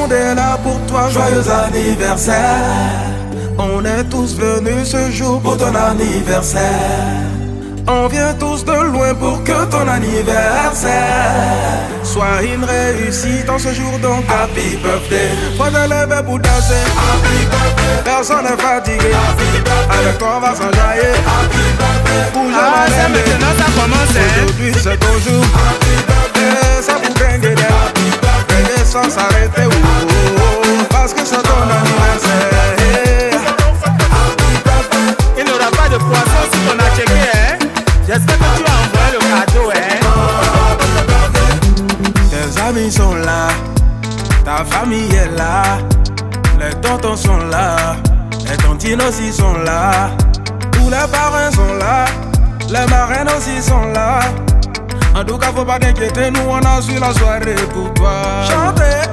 monde est là pour toi, joyeux anniversaire. On est tous venus ce jour pour ton anniversaire. On vient tous de loin pour que ton anniversaire soit une réussite en ce jour, donc happy birthday. Faut te lever pour danser, happy birthday. Personne n'est fatigué, happy birthday. Avec toi on va s'enjailler, happy birthday. Bouge c'est maintenant ça commence, aujourd'hui c'est ton jour, happy birthday. Ça vous bringue des happy birthday sans s'arrêter, oh, oh, oh, parce que c'est ton anniversaire. Il n'y aura pas de poisson si on a checké, hein. J'espère que tu as envoyé le cadeau, hein. Tes amis sont là, ta famille est là, les tontons sont là, les tontines aussi sont là, tous les parrains sont là, les marraines aussi sont là. En tout cas faut pas t'inquiéter, nous on a su la soirée pour toi. Chantez.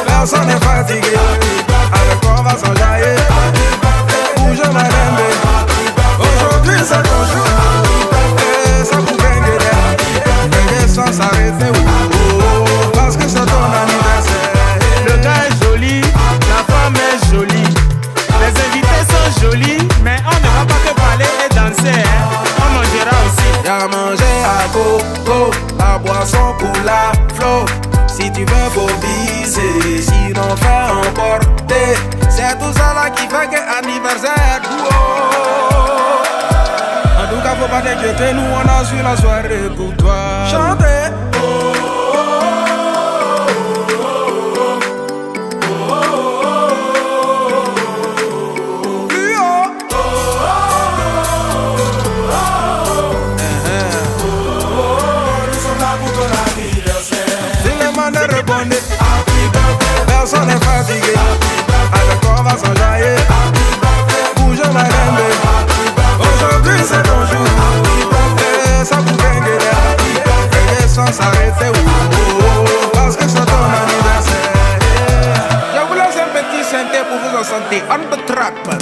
Personne n'est fatigué, avec toi on va s'enjailler. Bouge ma lembe, aujourd'hui c'est ton jour. Et ça vous bringue des sans s'arrêter, oh, oh, oh, parce que c'est ton anniversaire. Le gars est joli, la femme est jolie, les invités sont jolis, mais on ne va pas que parler et danser, hein. On mangera aussi. Y'a à manger à gogo, la boisson pour la flow. Si tu veux faut viser, sinon fais emporter. C'est tout ça là qui fait que anniversaire. Oh. En tout cas faut pas t'inquiéter, nous on a su la soirée pour toi. Chantez. Personne n'est fatigué, avec toi on va s'enjailler. Bouge ma lembe, aujourd'hui c'est ton jour. Et ça vous bringue des sans s'arrêter, oh, oh, oh, parce que c'est ton anniversaire. Je vous laisse un petit synthé pour vous en sentir. On the track, man.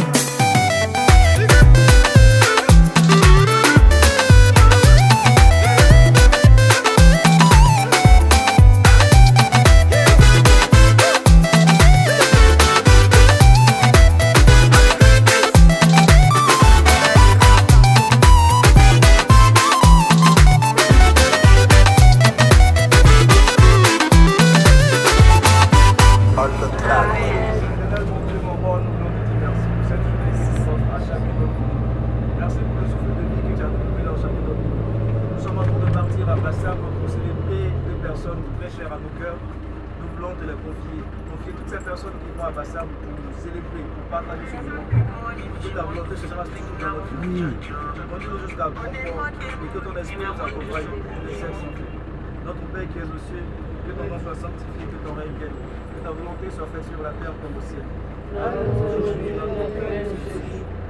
Notre Père qui es aux cieux, que ton nom soit sanctifié, que ton règne vienne, que ta volonté soit faite sur la terre comme au ciel.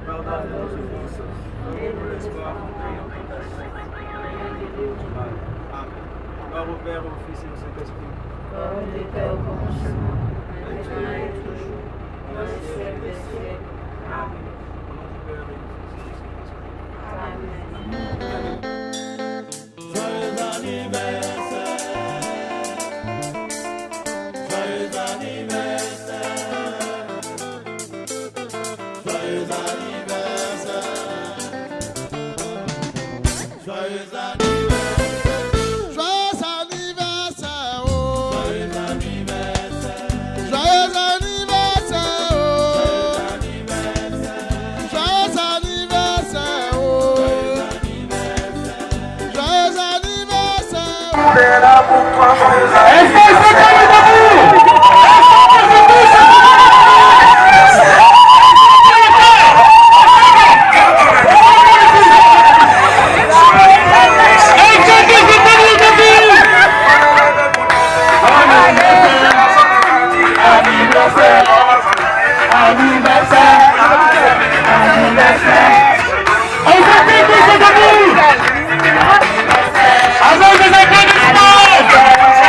Pardonne nos offenses, donne-nous l'espoir et en tentation. Amen. Gloire au Père, au Fils et au Saint-Esprit. Comme il était au commencement, maintenant et toujours, dans les siècles des siècles. Amen. Au nom du Père et du Fils et du Saint-Esprit. Amen. Avec des applaudissements.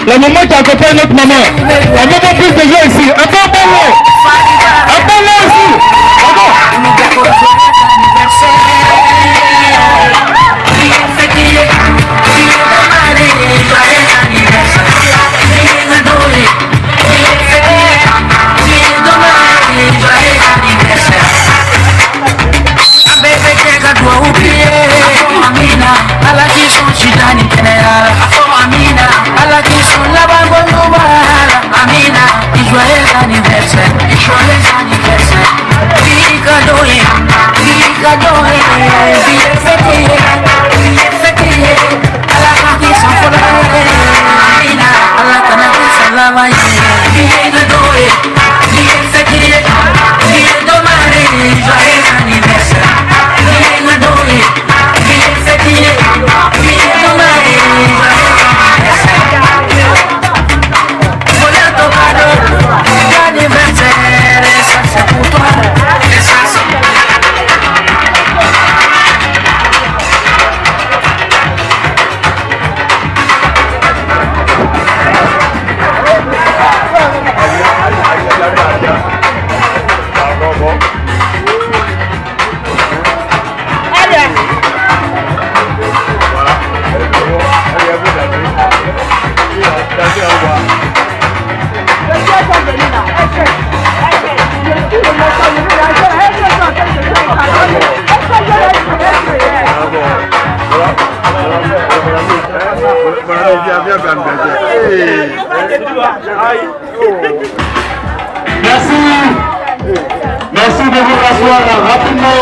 La maman qui accompagne notre maman. On veut pas plus de gens ici. Un peu bon mot. Un bon mot ici. Merci. Merci de vous rasseoir rapidement.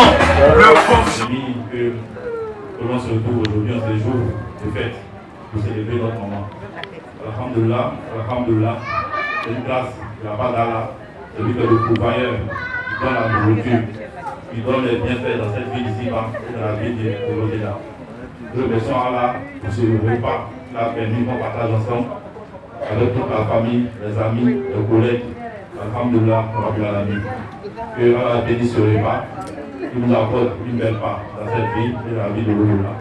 Que l'on se retrouve aujourd'hui en ce jour de fête pour célébrer notre maman. Alhamdulillah, alhamdulillah, c'est une grâce de la part d'Allah, celui que le pourvoyeur qui donne la nourriture, qui donne les bienfaits dans cette vie ici-bas et dans la vie de l'au-delà. Nous remercions Allah pour ce repas qu'il a permis qu'on partage ensemble avec toute la famille, les amis, les collègues. Alhamdulillah, Rabbil Alamin. Que Allah bénisse ce repas, qui nous apporte une belle part dans cette vie et dans la vie de l'au-delà.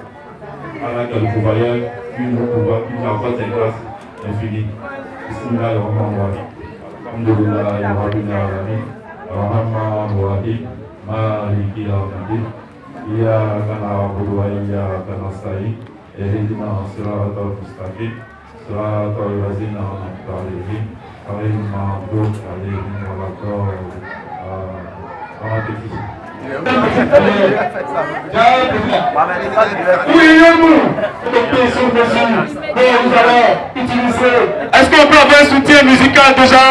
Allah que le pourvoyeur qui nous accorde ses grâces infinies. Bismillahirrahmanirrahim. Alhamdulillah, Rabbil Alamin. Ar-Rahmanir-Rahim. Maliki yawmiddin. Iyyaka na'budu wa iyyaka nasta'in. Ihdina siratal mustaqim. Siratal ladzina an'amta 'alaihim ghairil maghdubi 'alaihim waladdallin. Est-ce qu'on peut avoir un soutien musical déjà?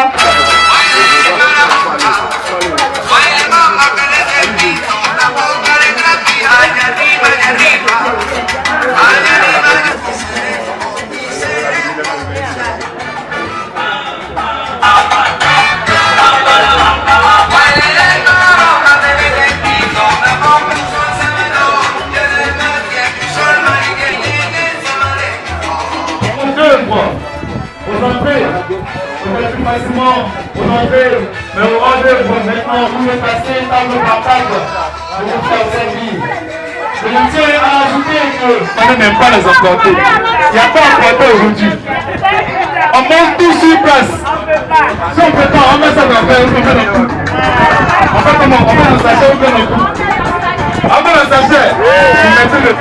Aux entrées, mais au rendez-vous maintenant, vous me passez table par table pour vous faire servir. Je me tiens à ajouter que on n'est même pas les emportés. Il n'y a pas emporté aujourd'hui. On mange tout sur place. Si on peut pas, on met ça dans le verre, on met dans le coup. On fait comment? On met dans le sachet, on met dans le coup. On met dans le sachet. Vous mettez le...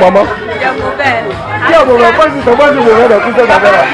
Maman. Qui a mauvais? Moi, je suis mauvais dans tout cette affaire-là.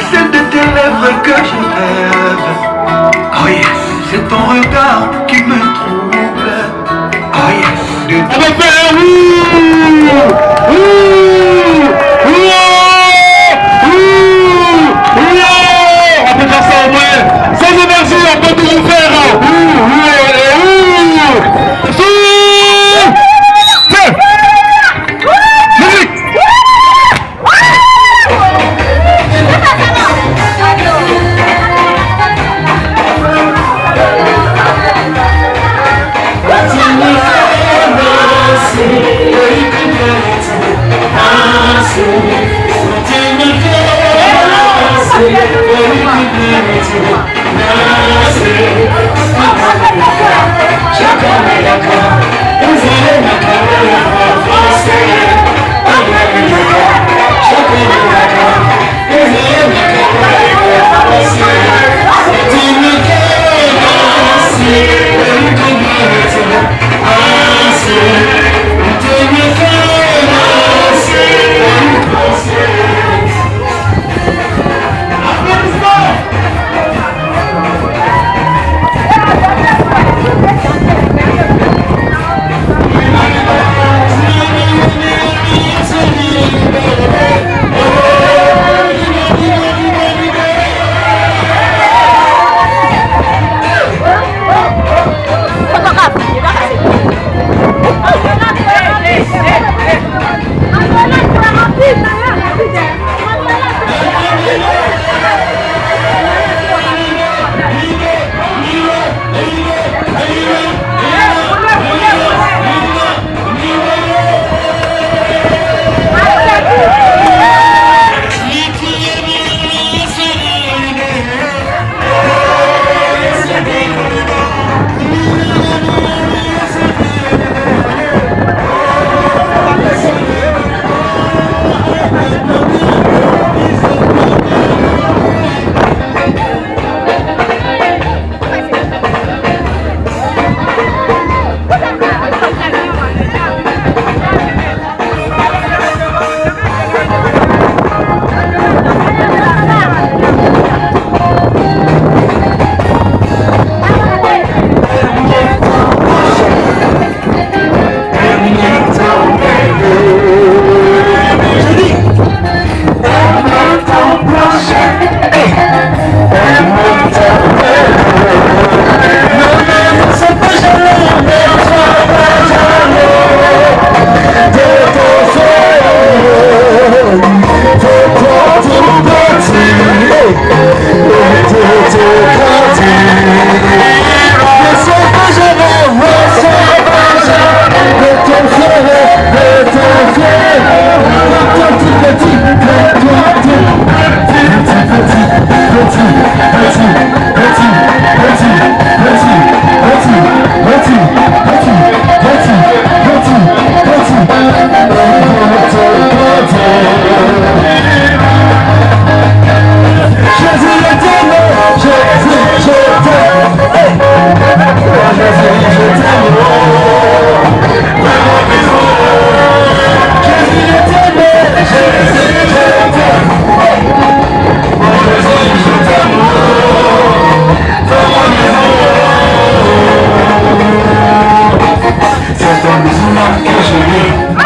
C'est de tes lèvres que je rêve. Oh yes, c'est ton regard qui me trouble. Oh yes, On va faire un on peut faire ça au moins. Sans énergie, on peut toujours faire. C'est ton musulman que je vis.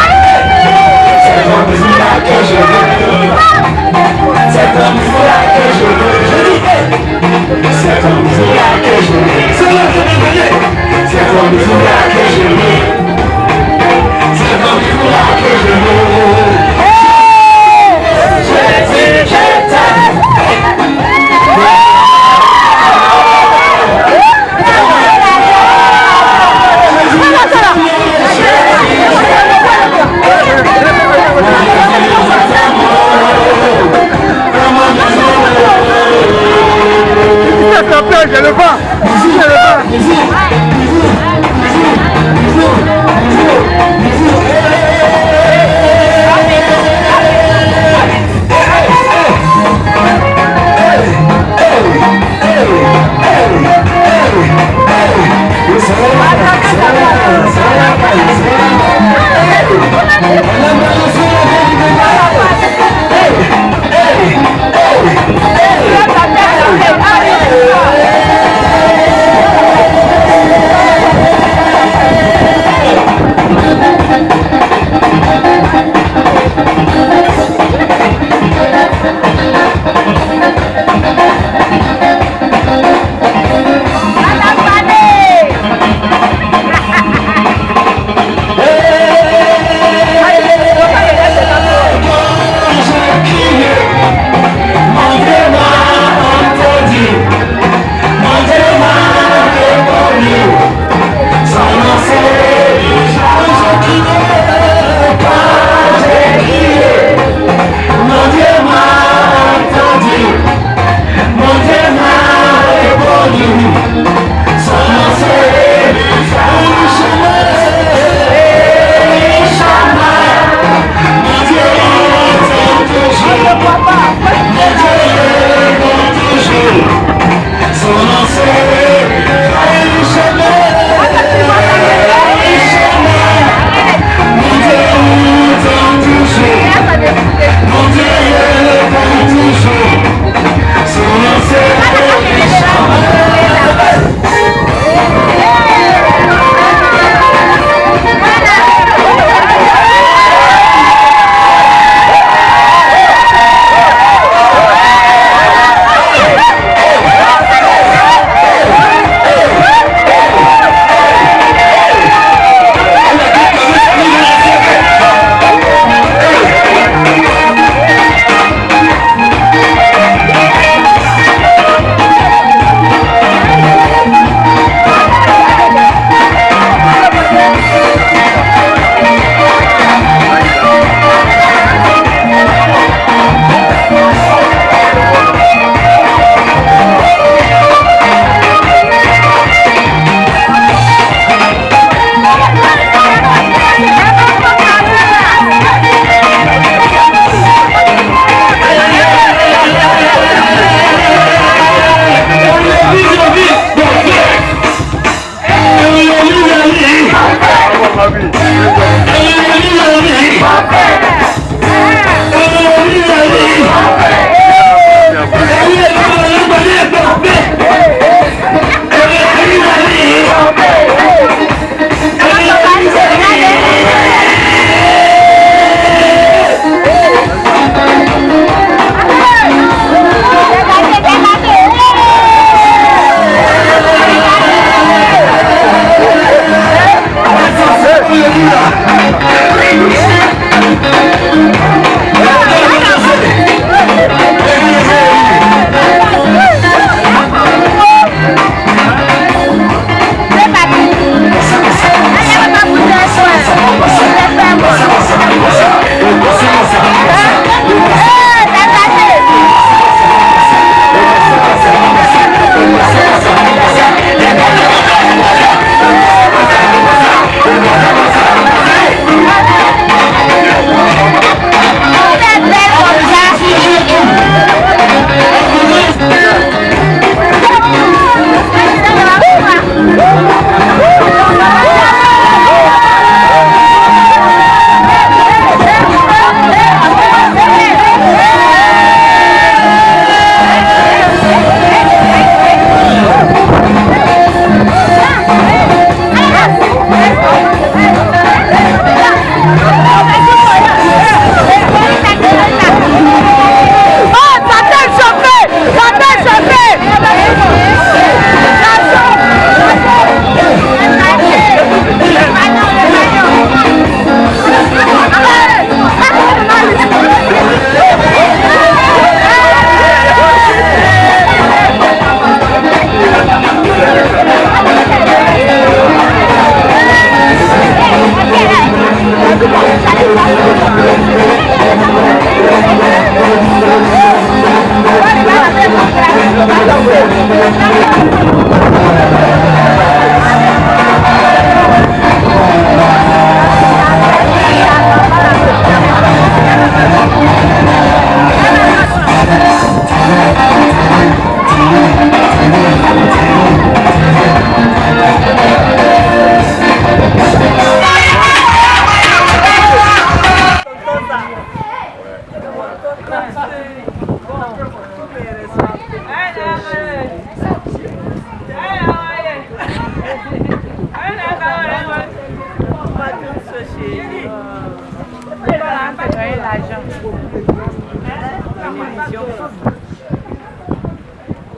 te donner l'argent.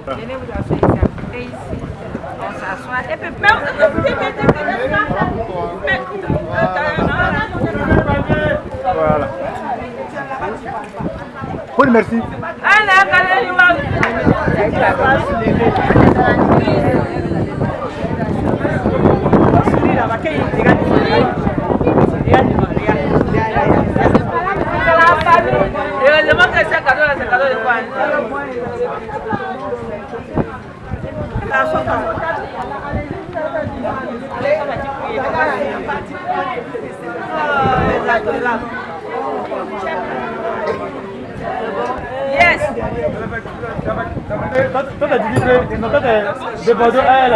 Venez vous asseoir ici, à côté ici. On s'assoit. Et puis, Voilà. Oui, merci. Yes. Toi, t'as dit que toi, t'es de Bordeaux, elle.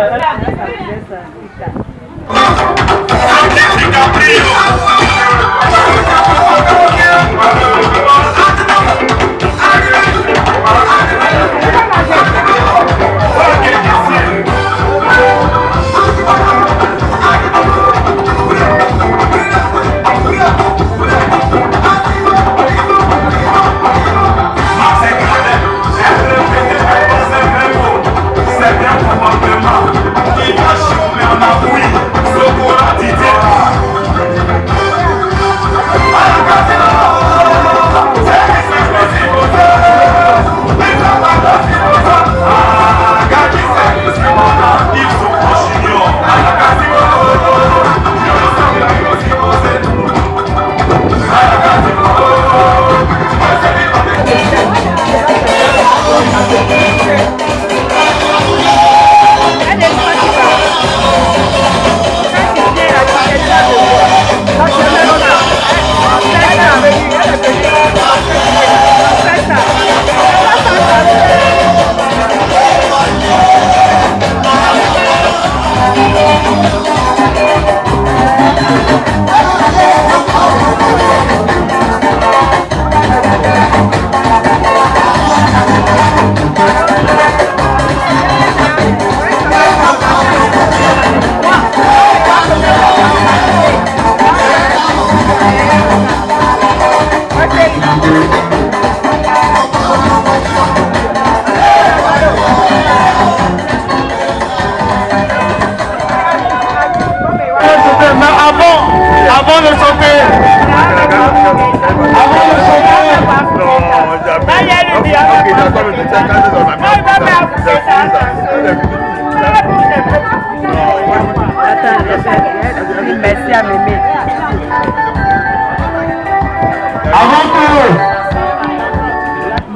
Merci à Mémé.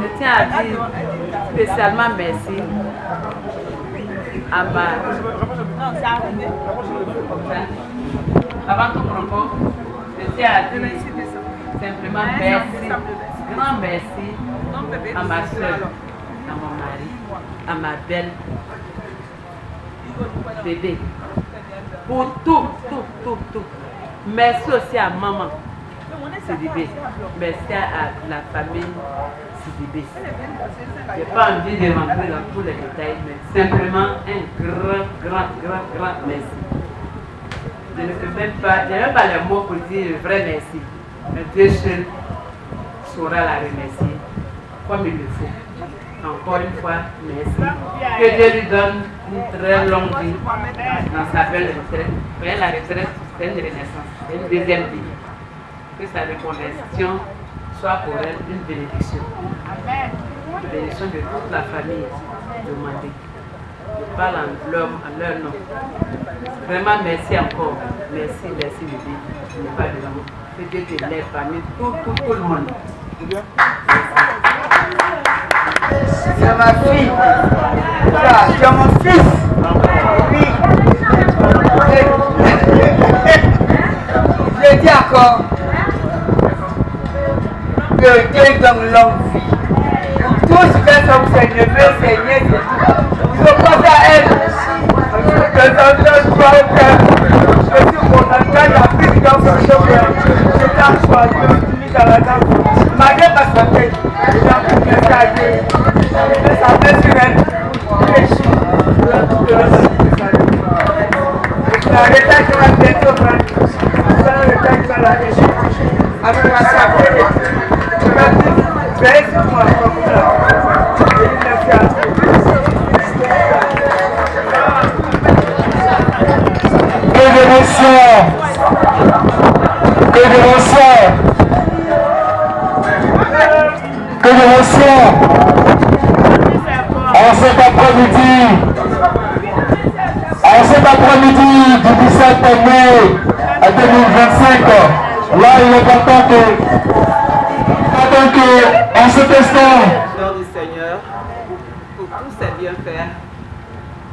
Je tiens à dire spécialement merci à ma... Avant tout propos, je tiens à dire simplement merci, grand merci à ma soeur, à mon mari, à ma belle bébé. Pour tout. Merci aussi à maman Sidibé. Merci à la famille Sidibé. Je n'ai pas envie de rentrer dans tous les détails, mais simplement un grand merci. Je ne peux même pas, les mots pour dire le vrai merci. Mais Dieu seul saura la remercier comme il le faut. Encore une fois, merci. Que Dieu lui donne une très longue vie dans sa belle retraite. Mais la retraite, c'est une renaissance, c'est une deuxième vie. Que sa reconversion soit pour elle une bénédiction. Une bénédiction de toute la famille demandée. Je parle en leur nom. Vraiment, merci encore. Merci, bébé. Je n'ai pas de mots. Que Dieu te lève parmi tout le monde. C'est ma fille. C'est mon fils. Oui. Je dis encore que Dieu donne longue vie. Tout ce que sont ses neveux, ses nièces, ils ont pensé à elle. Je suis mon engagement, la plus grande chose que j'étais en choisi, mis dans la table. Malgré ma santé, j'ai envie de Dieu. Ça fait sur elle. La retraite va bientôt prendre. La retraite va la région. À En cet après-midi du 17 mai 2025, là il est important que en cet instant, du Seigneur, pour tous ses bienfaits,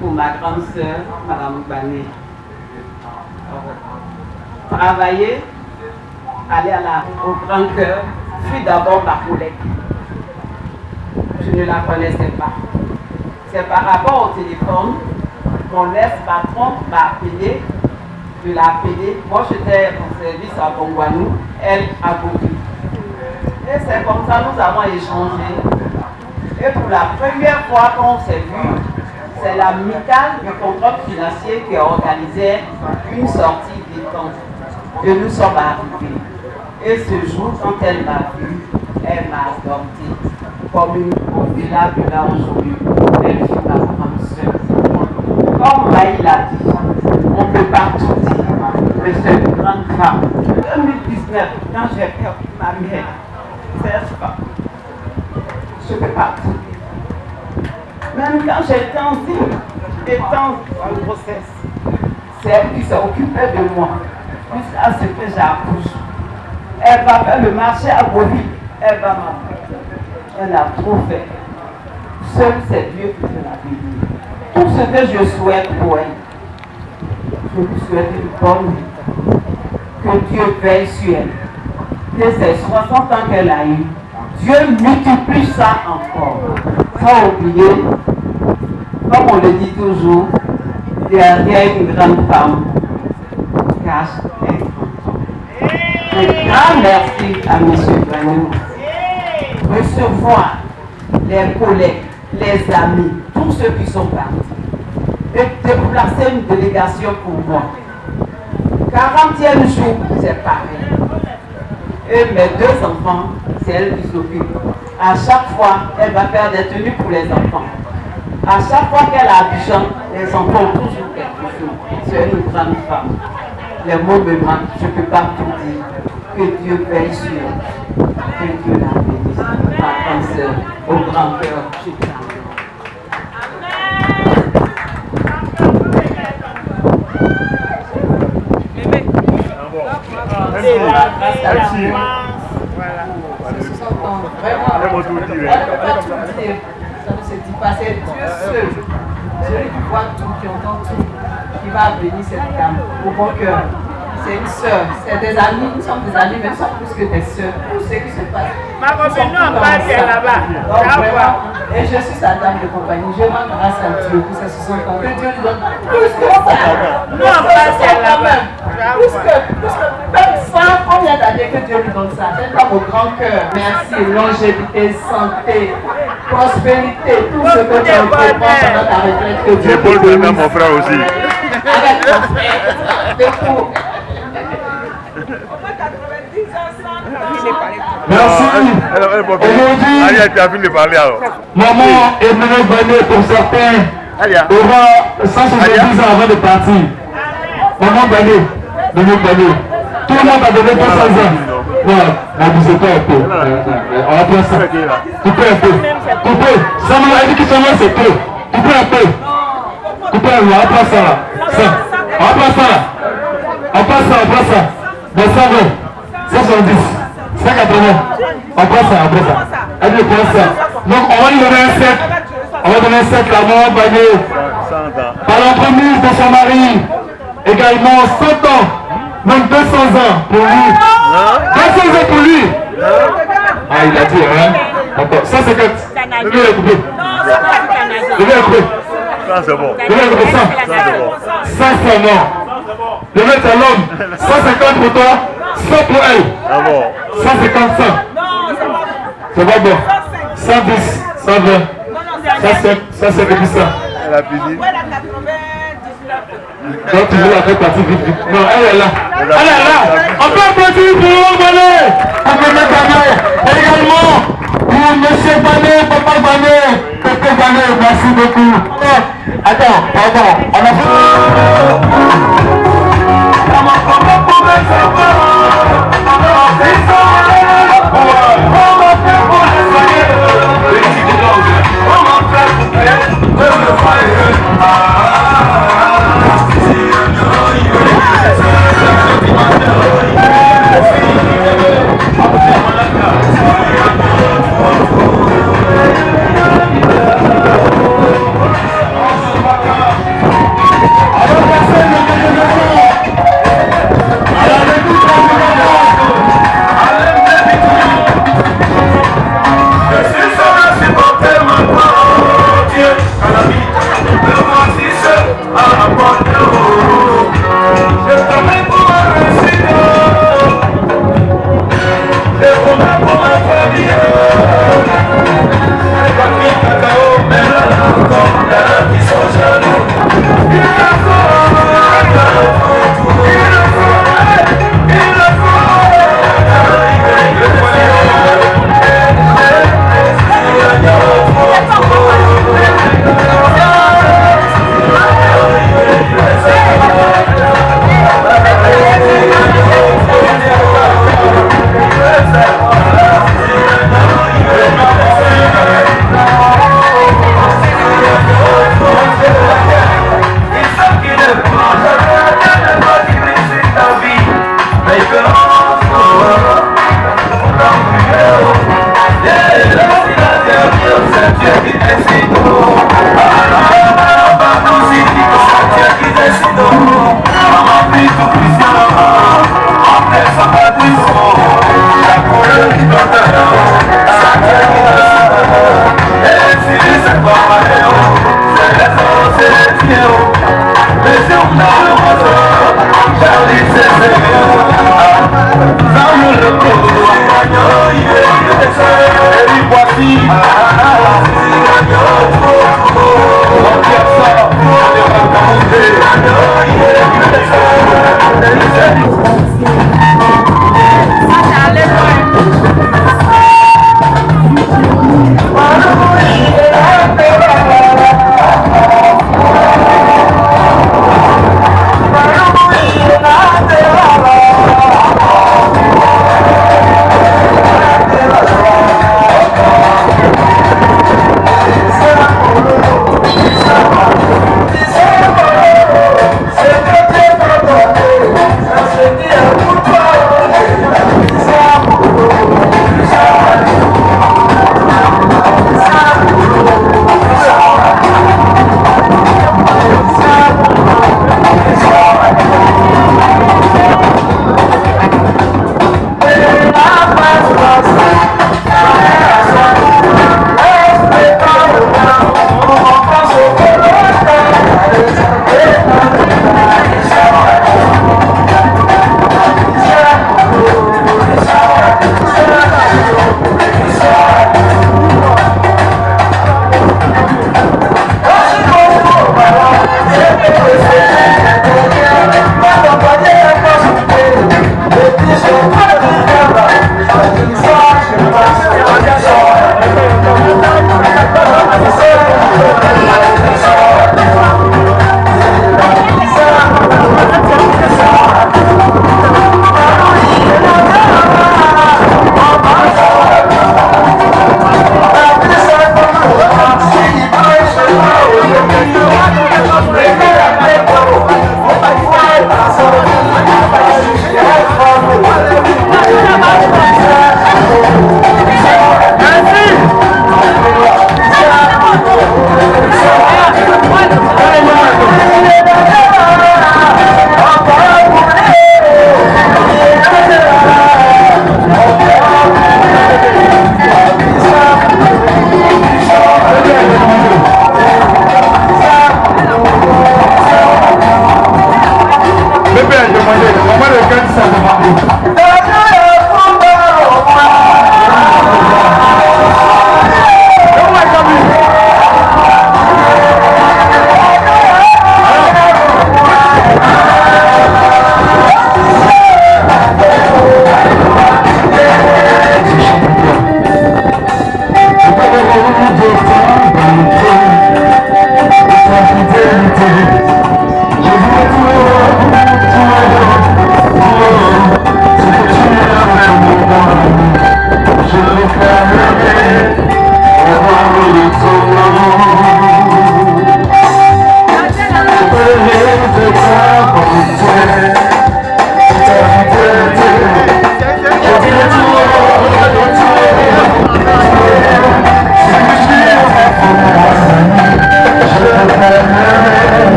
pour ma grande sœur, Madame Bané. Travailler, aller au Grand Cœur, fut d'abord ma collègue. Je ne la connaissais pas. C'est par rapport au téléphone, mon ex-patron m'a appelé, je l'ai appelé. Moi j'étais en service à Bongwanou, elle à Boki. Et c'est comme ça nous avons échangé. Et pour la première fois qu'on s'est vu, c'est l'amicale du contrôle financier qui a organisé une sortie détente. Et nous sommes arrivés. Et ce jour, quand elle m'a vu, elle m'a adopté comme une convidable là aujourd'hui. Elle fut ma grande sœur. Comme Maï l'a dit, on ne peut pas tout dire, mais c'est une grande femme. En 2019, quand j'ai perdu ma mère, je ne peux pas tout dire. Même quand j'étais enceinte, étant en grossesse, c'est elle qui s'est occupée de moi jusqu'à ce que j'accouche. Elle va faire le marché à Bobby, elle va m'appeler. Elle a trop fait. Seul c'est Dieu qui peut la bénir. Tout ce que je souhaite pour elle, je lui souhaite une bonne vie. Que Dieu veille sur elle. Que ces 60 ans qu'elle a eu, Dieu multiplie ça encore. Sans oublier, comme on le dit toujours, derrière une grande femme cache un grand. Un grand merci à M. Banou. Recevoir les collègues, les amis, tous ceux qui sont partis. Et déplacer une délégation pour moi. 40e jour, c'est pareil. Et mes deux enfants, c'est elle qui s'occupe. À chaque fois, elle va faire des tenues pour les enfants. À chaque fois qu'elle a Abidjan, les enfants ont toujours quelque chose. C'est une grande femme. Les mots me manquent, je ne peux pas tout dire. Que Dieu veille sur elle. Que Dieu la bénisse. Ma grande sœur, au grand cœur, je t'aime. Merci. Voilà. Vraiment, ça ne se dit pas, c'est Dieu seul, celui qui voit tout, qui entend tout, qui va bénir cette dame au bon cœur. C'est une sœur, c'est des amis, nous sommes des amis, mais nous sommes plus que des sœurs. Tout ce qui se passe. Ma copine, nous, on passe là-bas. Et je suis sa dame de compagnie. Je rends grâce à Dieu pour ses 60 ans. Que Dieu lui donne plus que ça. Nous, on passe là-bas. Plus que même 100, combien d'années que Dieu lui donne ça. C'est comme au grand cœur. Merci, longévité, santé, prospérité, tout ce que tu as entreprends pendant ta retraite. Que Dieu te bénisse. Mon frère aussi. Avec mon frère, beaucoup. merci. Allez, tu as fini de parler alors. Maman Emmanuel Bané pour certains aura 170 ans avant de partir. Maman Bané, tout le monde a donné 200 ans. Non, n'abusez pas un peu. On va prendre ça. Coupez un peu. Coupez. Ça m'a dit que son nom c'est peu. Coupez un peu. Coupez un peu. On va prendre ça là. Ça. On va prendre ça là. On passe ça, on passe ça. Bon, 120, 170, 180. On prend ça, on prend ça. Allez, prends ça. Donc, on va lui donner un set. On va donner un set là, Maman Bané. Par l'entremise de son mari. Également 100 ans. Même 200 ans pour lui. 200 ans pour lui. Ah, il a dit, hein. Encore. 150. Je vais le couper. Je vais le couper. Ça, c'est bon. Je vais le couper. 100. 500 morts. Le mettre à l'homme, 150 pour toi, 100 pour elle. Ah bon. 150, 100. C'est pas bon. 110, 120. Ça c'est depuis ça. Elle a fini. Donc tu veux la faire partie vite vite. Non, elle est là. Elle est là. On peut applaudir pour Bané. Thank you.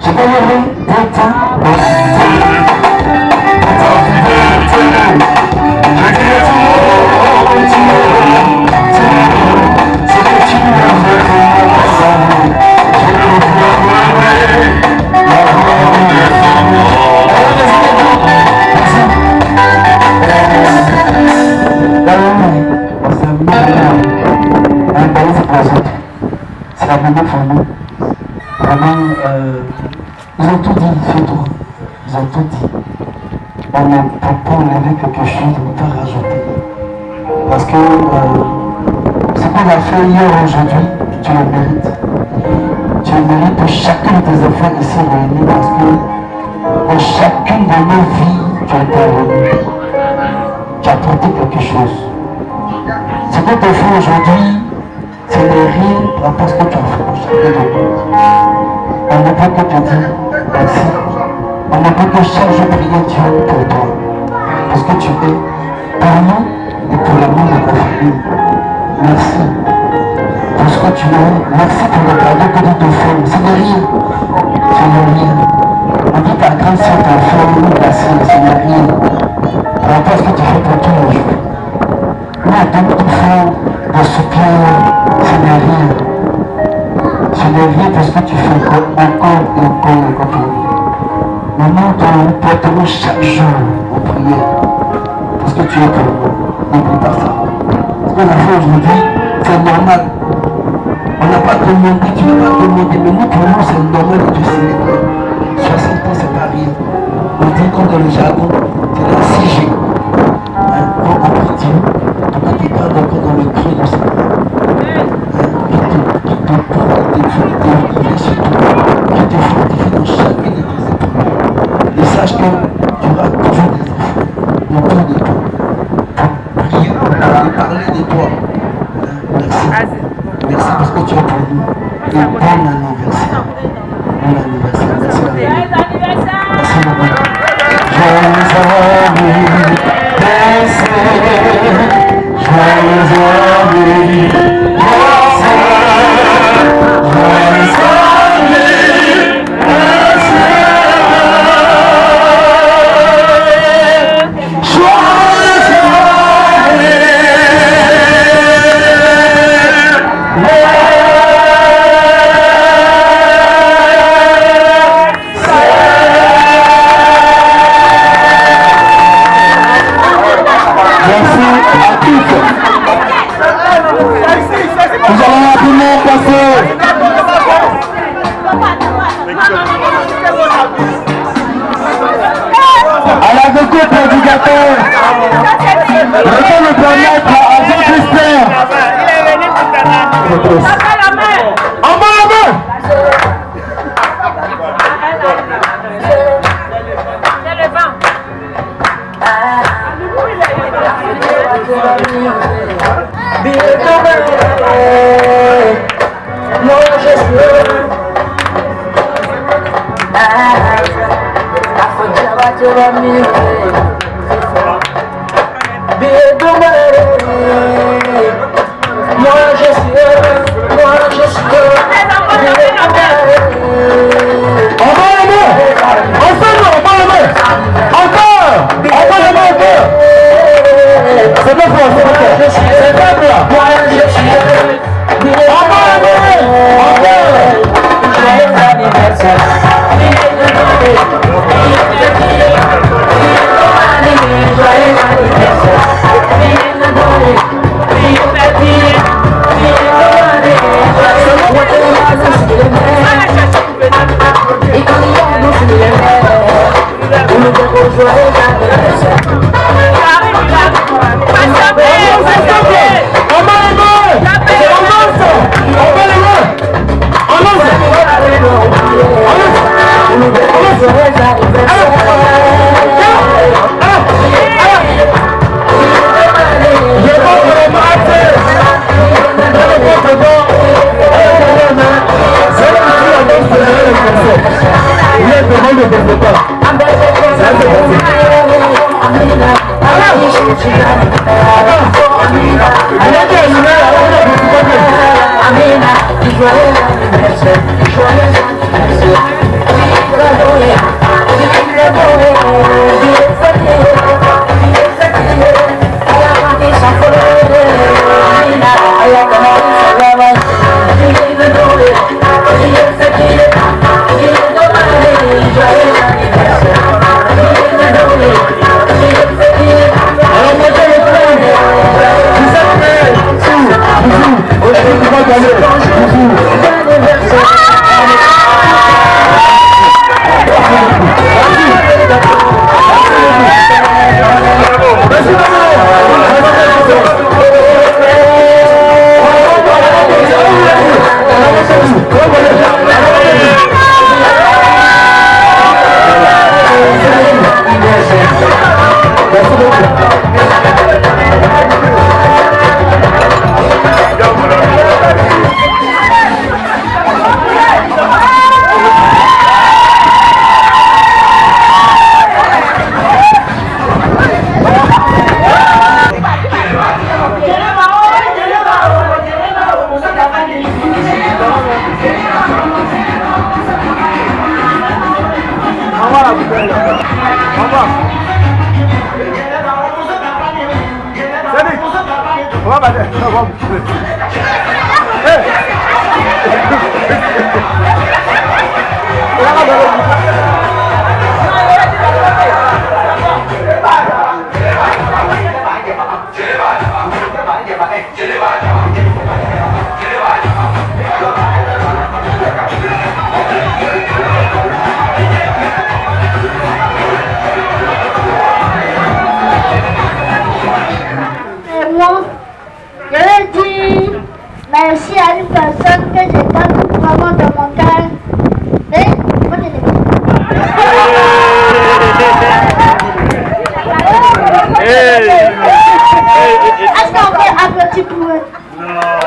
Je vais lever des temps pour c'est la même pour nous. Vraiment, ils ont tout dit sur toi. Ils ont tout dit. On ne peut pas enlever quelque chose, on ne peut pas rajouter. Parce que ce qu'on a fait hier aujourd'hui, tu le mérites. Tu le mérites pour chacun de tes enfants ici réunis parce que dans chacune de nos vies, tu es intervenu. Tu as apporté quelque chose. Ce qu'on te fait aujourd'hui, ce n'est rien par rapport à ce que tu as fait pour chacun de nous. On ne peut que te dire merci. On ne peut que chaque jour prier Dieu pour toi. Parce que tu es pour nous et pour le monde de ta famille. Merci pour ce que tu es. Merci pour le cadeau que tu te fais. Ce n'est rien. Ce n'est rien. On dit ta grande sœur t'a fait merci. Ce n'est rien. Par rapport à ce que tu fais pour tous les jours. Nous, on donne tout fort de soutien. Ce n'est rien. Ce n'est rien parce que tu fais encore et encore et encore. Mais nous, nous portons chaque jour en prière. Parce que tu es pour nous. N'oublie pas ça. Ce qu'on a fait aujourd'hui, c'est normal. On n'a pas demandé, tu n'as pas demandé, mais nous, pour nous, c'est normal de te célébrer. 60 ans, c'est pas rien. On dit qu'on dans le jargon, c'est la 6G. Quand on prie Dieu, donc tu parles encore dans le cri de ça. Qui te fortifie sur toi, qui te fortifie dans chacune de tes épreuves. Et sache que tu auras toujours des enfants autour de toi pour prier, pour parler de toi. Merci. Merci parce que tu es pour nous. Et bon anniversaire. Bon anniversaire. Merci maman. Merci maman. Joyeux nous allons rapidement passer à la découpe obligatoire. Je vais me permettre à Jean-Christophe. En bas la main. Moi je suis Joyeux anniversaire, joyeux anniversaire. revoir. Salut. On va battre. On va Et moi, je vais dire merci à une personne que j'ai pas tout vraiment dans mon cœur. Mais, moi, je l'ai Est-ce qu'on peut applaudir pour eux?